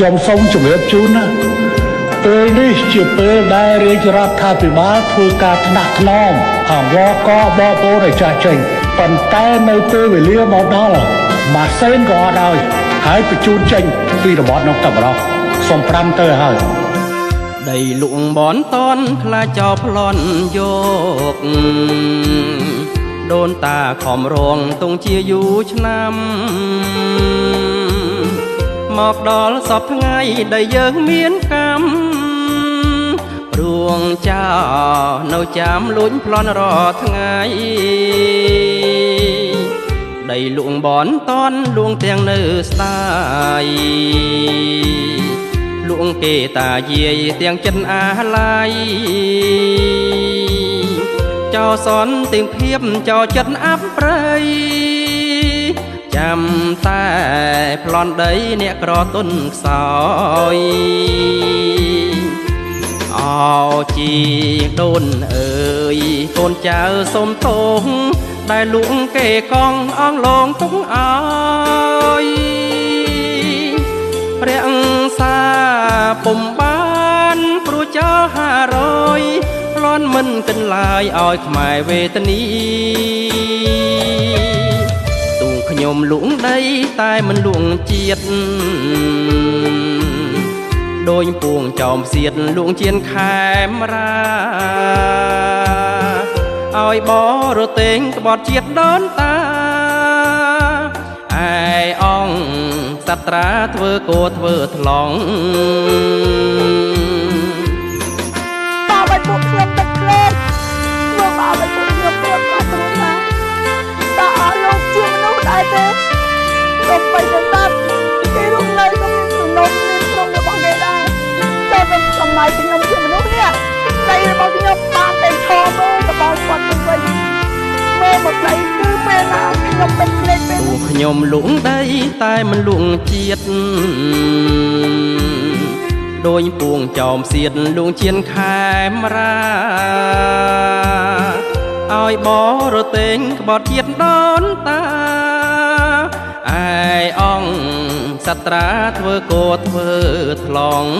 ខ្ញុំសូមជម្រាបជូនណាពេលនេះជាពេលដែលរាជរដ្ឋាភិបាលធ្វើការថ្នាក់ថ្នមអង្វរកបបោឲ្យចាស់ចេញប៉ុន្តែនៅពេលវេលាមកដល់ម៉ាស៊ីនក៏អត់ហើយបញ្ជូនចេញពីរបបនោះតែម្ដងសូម5ទៅហើយដីលក់បនតនខ្លាចោប្លន់យកដូនតាខំរងទងជាយូរឆ្នាំមកដល់សពថ្ងៃដែលយើងមានកម្មរួងចោនៅចាំលួចប្លន់រាល់ថ្ងៃដីលក់បនតនលួងទាំងនៅស្ដាយលួងគេតាយាយទាំងចិនអាឡាយចោសនទាំងភៀបចោចិត្តអាប់ប្រៃចាំតែប្លន់ដីអ្នកក្រទុនខ្សោយអោជីដូនអើយកូនចៅសុំទោសដែលលួងគេកងអងលងទុកអើយព្រះសាពុំបានព្រោះចោ500ប្លន់មិនកិនឡាយឲ្យខ្មែរវេទនីទូខ្ញុំលួងដីតែមិនលួងជាតិដូចពួងចោមសៀតលួងជៀនខែមរាឲ្យបរទេងក្បត់ជាតិដូនតាឯអង្គសត្រាធ្វើគោធ្វើថ្លង់តើឲ្យពួកខ្ញុំទឹកក្លែកធ្វើមកឲ្យពួកខ្ញុំធ្វើមកទ្រូណាតើអស់លោកជាមនុស្សដែរទេទៅបីទៅតាមគេរំលែកទៅមានសំណុំមានក្រុមរបស់គេដែរតែខ្ញុំចំណាយខ្ញុំជាមនុស្សនេះដៃរបស់ខ្ញុំបានតែឈរមើលតបគាត់ទៅវិញមើលមកដៃគឺពេលណាខ្ញុំទឹកក្លែកពេលខ្ញុំលួងដីតែមិនលួងជាតិដូចពួងចោមសៀតលួងជៀនខែមរាឲ្យបរទេងក្បត់ជាតិដូនតាឯអង្គសត្រាធ្វើគោធ្វើថ្លង់